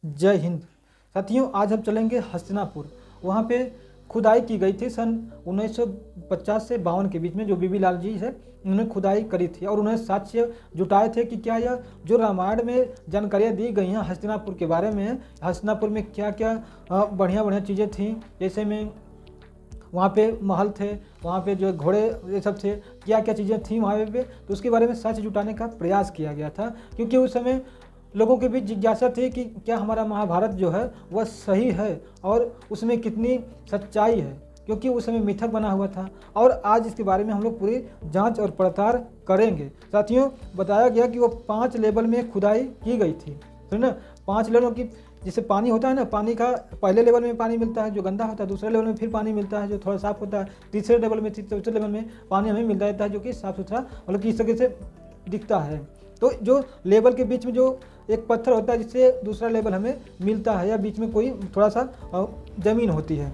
जय हिंद। साथियों, आज हम चलेंगे हस्तिनापुर। वहाँ पे खुदाई की गई थी सन 1950 से 52 के बीच में। जो बीबी लाल जी है उन्होंने खुदाई करी थी और उन्होंने साक्ष्य जुटाए थे कि क्या यह जो रामायण में जानकारियाँ दी गई हैं हस्तिनापुर के बारे में, हस्तिनापुर में क्या क्या बढ़िया बढ़िया चीज़ें थीं। जैसे में वहाँ पे महल थे, वहाँ पे जो घोड़े ये सब थे, क्या क्या चीज़ें थीं वहाँ पे, तो उसके बारे में साक्ष्य जुटाने का प्रयास किया गया था। क्योंकि उस समय लोगों के बीच जिज्ञासा थी कि क्या हमारा महाभारत जो है वह सही है और उसमें कितनी सच्चाई है, क्योंकि उस समय मिथक बना हुआ था। और आज इसके बारे में हम लोग पूरी जांच और पड़ताल करेंगे। साथियों, बताया गया कि वो 5 लेवल में खुदाई की गई थी, है ना। 5 लेवलों की, जैसे पानी होता है ना, पानी का पहले लेवल में पानी मिलता है जो गंदा होता है, दूसरे लेवल में फिर पानी मिलता है जो थोड़ा साफ होता है, तीसरे लेवल में चौथे लेवल में पानी हमें मिलता रहता है जो कि साफ सुथरा मतलब कि इस तरीके से दिखता है। तो जो लेवल के बीच में जो एक पत्थर होता है जिससे दूसरा लेवल हमें मिलता है, या बीच में कोई थोड़ा सा ज़मीन होती है।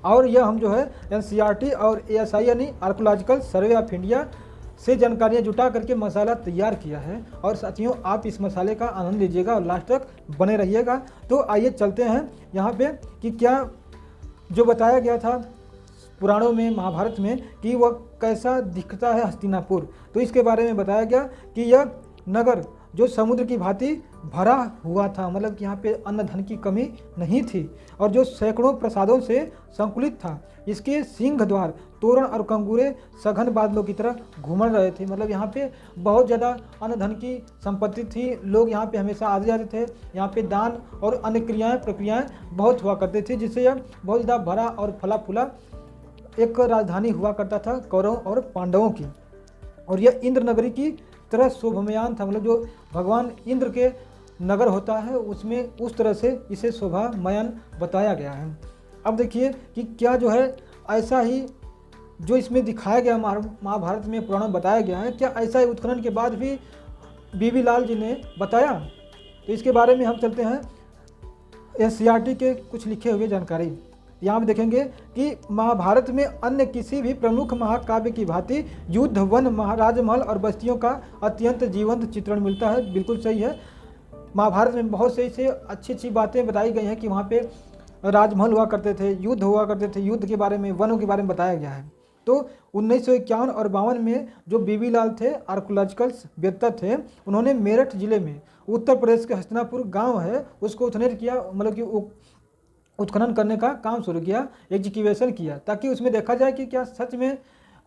और यह हम जो है NCERT और ASI यानी आर्कोलॉजिकल सर्वे ऑफ इंडिया से जानकारियाँ जुटा करके मसाला तैयार किया है। और साथियों, आप इस मसाले का आनंद लीजिएगा और लास्ट तक बने रहिएगा। तो आइए चलते हैं यहाँ पे कि क्या जो बताया गया था पुराणों में, महाभारत में, कि वह कैसा दिखता है हस्तिनापुर। तो इसके बारे में बताया गया कि यह नगर जो समुद्र की भांति भरा हुआ था, मतलब कि यहाँ पे अन्न धन की कमी नहीं थी, और जो सैकड़ों प्रसादों से संकुलित था। इसके सिंह द्वार, तोरण और कंगूरे सघन बादलों की तरह घूमड़ रहे थे। मतलब यहाँ पे बहुत ज़्यादा अन्न धन की संपत्ति थी। लोग यहाँ पे हमेशा आते जाते थे। यहाँ पे दान और अन्य प्रक्रियाएँ बहुत हुआ करते थे, जिससे यह बहुत ज़्यादा भरा और फला फूला एक राजधानी हुआ करता था कौरवों और पांडवों की। और यह इंद्र नगरी की तरह शोभामयान था, मतलब जो भगवान इंद्र के नगर होता है उसमें उस तरह से इसे शोभामयान बताया गया है। अब देखिए कि क्या जो है ऐसा ही जो इसमें दिखाया गया महाभारत में पुराण में बताया गया है, क्या ऐसा ही उत्खनन के बाद भी बीबी लाल जी ने बताया। तो इसके बारे में हम चलते हैं NCERT के कुछ लिखे हुए जानकारी। यहाँ पे देखेंगे कि महाभारत में अन्य किसी भी प्रमुख महाकाव्य की भांति युद्ध, वन, राजमहल और बस्तियों का अत्यंत जीवंत चित्रण मिलता है। बिल्कुल सही है। महाभारत में बहुत से ऐसे अच्छी अच्छी बातें बताई गई हैं कि वहाँ पे राजमहल हुआ करते थे, युद्ध हुआ करते थे, युद्ध के बारे में, वनों के बारे में बताया गया है। तो 1951 और 52 में जो बीबी लाल थे, आर्कोलॉजिकल वेत्ता थे, उन्होंने मेरठ जिले में उत्तर प्रदेश के हस्तिनापुर गाँव है उसको उत्खनन किया, मतलब कि उत्खनन करने का काम शुरू किया, एग्जीक्यूशन किया, ताकि उसमें देखा जाए कि क्या सच में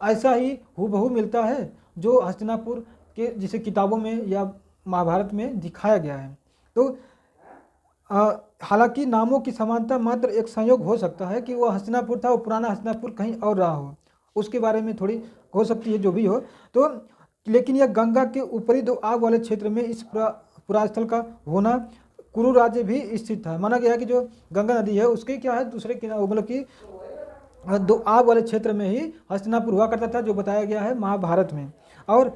ऐसा ही हूबहू मिलता है जो हस्तिनापुर के जिसे किताबों में या महाभारत में दिखाया गया है। तो हालांकि नामों की समानता मात्र एक संयोग हो सकता है कि वो हस्तिनापुर था, वो पुराना हस्तिनापुर कहीं और रहा हो, उसके बारे में थोड़ी हो सकती है जो भी हो। तो लेकिन यह गंगा के ऊपरी 2 आग वाले क्षेत्र में इस पुरास्थल का होना कुरु राज्य भी स्थित था। माना गया कि जो गंगा नदी है उसके क्या है दूसरे किनारे, मतलब कि 2 आग वाले क्षेत्र में ही हस्तिनापुर हुआ करता था, जो बताया गया है महाभारत में। और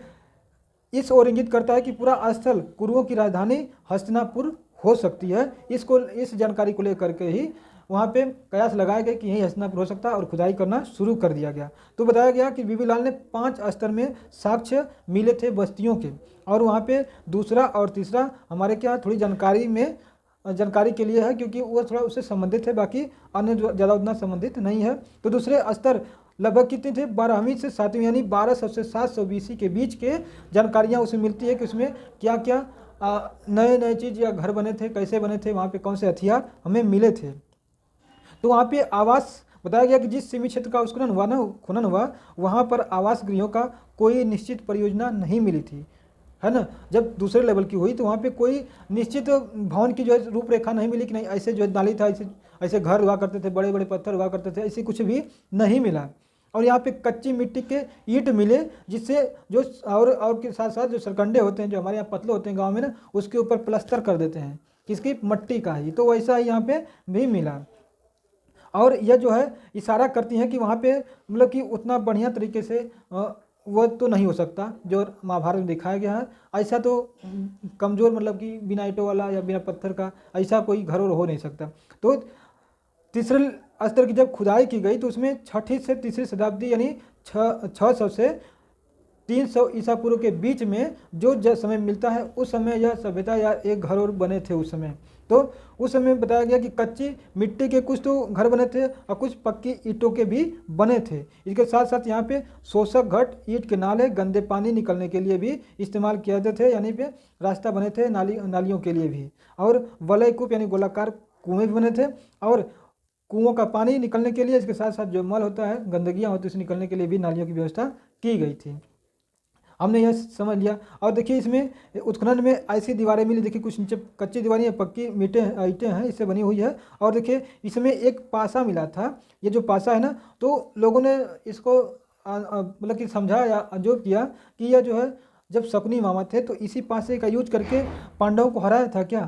इस ओर इंगित करता है कि पूरा स्थल कुरुओं की राजधानी हस्तिनापुर हो सकती है। इस जानकारी को लेकर के ही वहाँ पे कयास लगाए गए कि यही हस्तिनापुर हो सकता है और खुदाई करना शुरू कर दिया गया। तो बताया गया कि बीबी लाल ने 5 स्तर में साक्ष्य मिले थे बस्तियों के, और वहाँ पे दूसरा और तीसरा हमारे क्या थोड़ी जानकारी के लिए है, क्योंकि वो थोड़ा उससे संबंधित है, बाकी अन्य ज़्यादा उतना संबंधित नहीं है। तो दूसरे स्तर लगभग कितने थे, 12वीं से 7वीं यानी 1200 से 700 BC के बीच के जानकारियाँ उसमें मिलती है कि उसमें क्या क्या नए नए चीज़ या घर बने थे, कैसे बने थे, वहाँ पे कौन से हथियार हमें मिले थे। तो वहाँ पे आवास बताया गया कि जिस सीमित क्षेत्र का खनन हुआ वहाँ पर आवास गृहों का कोई निश्चित परियोजना नहीं मिली थी, है ना। जब दूसरे लेवल की हुई तो वहाँ पे कोई निश्चित भवन की जो है रूपरेखा नहीं मिली कि नहीं ऐसे जो नाली था, ऐसे घर हुआ करते थे, बड़े बड़े पत्थर हुआ करते थे, ऐसे कुछ भी नहीं मिला। और यहाँ पे कच्ची मिट्टी के ईंट मिले, जिससे जो और के साथ साथ जो सरकंडे होते हैं जो हमारे यहाँ पतले होते हैं गाँव में ना, उसके ऊपर प्लास्टर कर देते हैं, किसकी, मट्टी का ही। तो वैसा ही यहाँ पे भी मिला। और यह जो है इशारा करती हैं कि वहाँ पे मतलब कि उतना बढ़िया तरीके से वो तो नहीं हो सकता जो महाभारत में दिखाया गया है। ऐसा तो कमज़ोर, मतलब कि बिना ईंटों वाला या बिना पत्थर का ऐसा कोई घर हो नहीं सकता। तो तीसरे स्तर की जब खुदाई की गई तो उसमें 6ठी से तीसरी शताब्दी यानी 600 से 300 ईसा पूर्व के बीच में जो समय मिलता है, उस समय यह सभ्यता या एक घर और बने थे उस समय। तो उस समय बताया गया कि कच्ची मिट्टी के कुछ तो घर बने थे और कुछ पक्की ईंटों के भी बने थे। इसके साथ साथ यहाँ पे शोषक घट, ईंट के नाले, गंदे पानी निकलने के लिए भी इस्तेमाल किए जाते थे, यानी पे रास्ता बने थे नालियों के लिए भी। और वलय कूप यानी गोलाकार कुएं भी बने थे, और कुओं का पानी निकलने के लिए, इसके साथ साथ जो मल होता है, गंदगियाँ होती है, उसे निकलने के लिए भी नालियों की व्यवस्था की गई थी। हमने यह समझ लिया। और देखिए इसमें उत्खनन में ऐसी दीवारें मिली, देखिए कुछ नीचे कच्ची दीवारें, पक्की ईंटें हैं, इससे बनी हुई है। और देखिए इसमें एक पासा मिला था। ये जो पासा है ना, तो लोगों ने इसको मतलब कि समझा या अजोब किया कि यह जो है, जब शकुनी मामा थे तो इसी पासे का यूज करके पांडवों को हराया था क्या।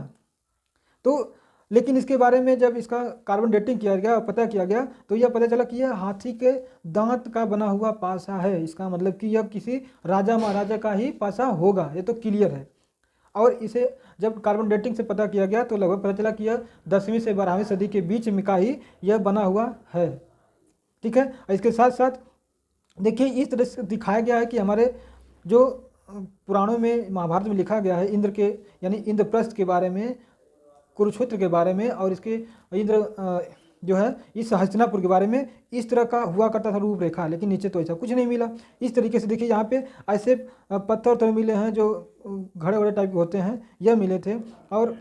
तो लेकिन इसके बारे में जब इसका कार्बन डेटिंग किया गया, पता किया गया, तो यह पता चला कि यह हाथी के दांत का बना हुआ पासा है। इसका मतलब कि यह किसी राजा महाराजा का ही पासा होगा, ये तो क्लियर है। और इसे जब कार्बन डेटिंग से पता किया गया तो लगभग पता चला कि यह 10वीं से 12वीं सदी के बीच में का ही यह बना हुआ है। ठीक है। इसके साथ साथ देखिए इस तरह से दिखाया गया है कि हमारे जो पुराणों में, महाभारत में लिखा गया है इंद्र के यानी इंद्रप्रस्थ के बारे में, कुरुक्षेत्र के बारे में, और इसके इंद्र जो है इस हस्तिनापुर के बारे में इस तरह का हुआ करता था रूपरेखा, लेकिन नीचे तो ऐसा कुछ नहीं मिला। इस तरीके से देखिए यहाँ पे ऐसे पत्थर उत्थर मिले हैं जो घड़े वड़े टाइप के होते हैं, यह मिले थे। और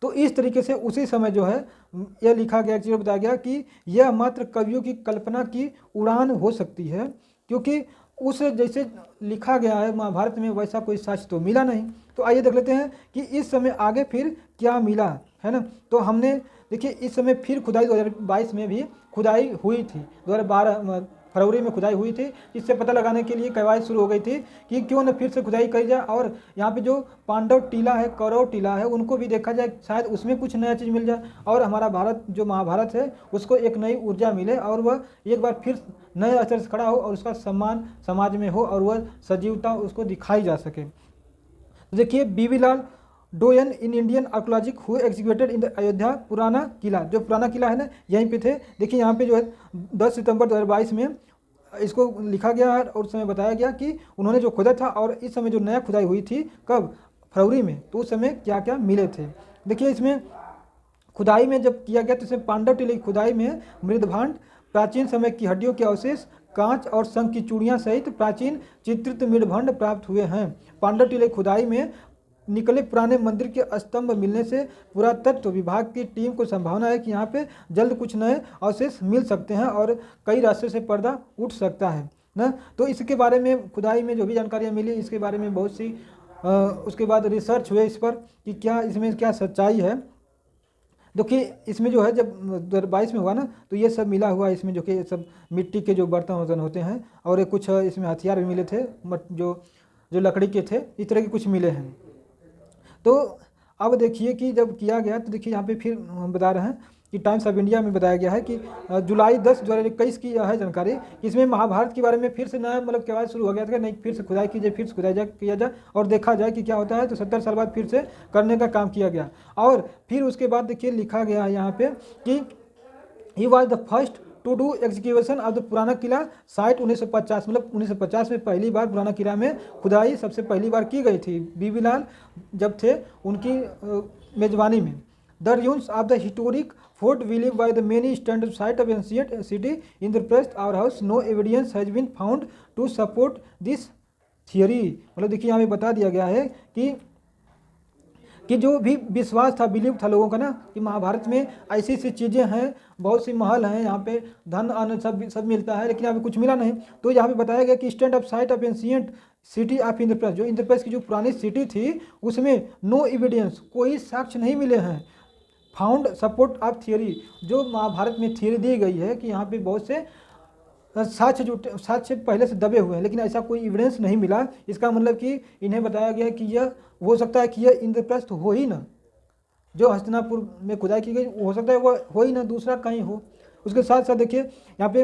तो इस तरीके से उसी समय जो है यह लिखा गया, चीज़ बताया गया कि यह मात्र कवियों की कल्पना की उड़ान हो सकती है, क्योंकि उस जैसे लिखा गया है महाभारत में वैसा कोई साक्ष्य तो मिला नहीं। तो आइए देख लेते हैं कि इस समय आगे फिर क्या मिला है ना। तो हमने देखिए इस समय फिर खुदाई 2022 में भी खुदाई हुई थी, 2012 फरवरी में खुदाई हुई थी। इससे पता लगाने के लिए कवायद शुरू हो गई थी कि क्यों न फिर से खुदाई करी जाए, और यहाँ पे जो पांडव टीला है, कौरव टीला है, उनको भी देखा जाए, शायद उसमें कुछ नया चीज़ मिल जाए, और हमारा भारत जो महाभारत है उसको एक नई ऊर्जा मिले, और वह एक बार फिर नए असर से खड़ा हो, और उसका सम्मान समाज में हो, और वह सजीवता उसको दिखाई जा सके। तो देखिए B B Lal doyen in Indian archaeologic who executed in the Ayodhya Purana Qila, जो पुराना किला है ना, यहीं पे थे। देखिए यहाँ पे जो है 10 सितंबर 2022 में इसको लिखा गया है, और उस समय बताया गया कि उन्होंने जो खोदा था, और इस समय जो नया खुदाई हुई थी कब, फरवरी में, तो उस समय क्या क्या मिले थे। देखिए इसमें खुदाई में जब किया गया तो इसमें पांडव टीले की खुदाई में मृदभांड, प्राचीन समय की हड्डियों के अवशेष, कांच और शंख की चूड़ियाँ सहित प्राचीन चित्रित मृदभांड प्राप्त हुए हैं। पांडव टीले खुदाई में निकले पुराने मंदिर के स्तंभ मिलने से पुरातत्व विभाग की टीम को संभावना है कि यहाँ पे जल्द कुछ नए अवशेष मिल सकते हैं, और कई रास्तों से पर्दा उठ सकता है ना। तो इसके बारे में खुदाई में जो भी जानकारियाँ मिली, इसके बारे में बहुत सी उसके बाद रिसर्च हुए इस पर कि क्या इसमें क्या सच्चाई है। देखिए इसमें जो है जब 2022 में हुआ ना, तो ये सब मिला हुआ इसमें, जो कि सब मिट्टी के जो बर्तन वर्तन होते हैं, और कुछ इसमें हथियार भी मिले थे, जो लकड़ी के थे, इस तरह के कुछ मिले हैं। तो अब देखिए कि जब किया गया तो देखिए यहाँ पे फिर हम बता रहे हैं कि टाइम्स ऑफ इंडिया में बताया गया है कि जुलाई 10 2021 की यह है जानकारी। इसमें महाभारत के बारे में फिर से नया मतलब कवायद शुरू हो गया था, नहीं फिर से खुदाई कीजिए, फिर से खुदाई किया जाए और देखा जाए कि क्या होता है। तो 70 साल बाद फिर से करने का काम किया गया, और फिर उसके बाद देखिए लिखा गया है यहाँ पे कि he was the first to do execution of the Purana Qila site 1950, मतलब 1950 में पहली बार पुराना किला में खुदाई सबसे पहली बार की गई थी। बीबी लाल जब थे उनकी मेजबानी में। The ruins of the historic fort believed by the many standard site of ancient city Indraprastha our house, no evidence has been found to support this theory। मतलब देखिए यहाँ पे बता दिया गया है कि जो भी विश्वास था, बिलीव था लोगों का ना, कि महाभारत में ऐसी ऐसी चीज़ें हैं, बहुत सी महल हैं, यहाँ पे धन अन्न सब मिलता है, लेकिन यहाँ पे कुछ मिला नहीं। तो यहाँ पे बताया गया कि stand of site of ancient city of Indraprastha, जो इंद्रप्रस्थ की जो पुरानी सिटी थी उसमें नो एविडेंस, कोई साक्ष्य नहीं मिले हैं। फाउंड सपोर्ट ऑफ थियोरी, जो महाभारत में थियोरी दी गई है कि यहाँ पे बहुत से साक्ष्य पहले से दबे हुए हैं, लेकिन ऐसा कोई एविडेंस नहीं मिला। इसका मतलब कि इन्हें बताया गया कि यह हो सकता है कि यह इंद्रप्रस्थ हो ही ना, जो हस्तिनापुर में खुदाई की गई हो सकता है वो हो ही ना, दूसरा कहीं हो। उसके साथ साथ देखिए यहाँ पे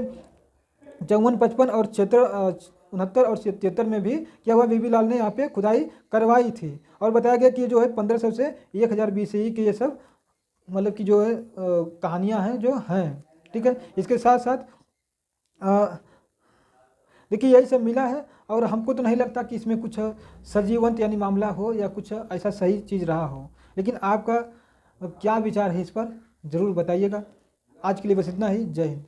54, 55 और 69 और 73 में भी क्या हुआ, बीबी लाल ने यहाँ पे खुदाई करवाई थी, और बताया गया कि जो है 1500 से 1000 BCE के ये सब मतलब कि जो है कहानियाँ हैं जो हैं। ठीक है। इसके साथ साथ देखिए यही सब मिला है, और हमको तो नहीं लगता कि इसमें कुछ सजीवंत यानी मामला हो या कुछ ऐसा सही चीज़ रहा हो। लेकिन आपका क्या विचार है इस पर ज़रूर बताइएगा। आज के लिए बस इतना ही। जय हिंद।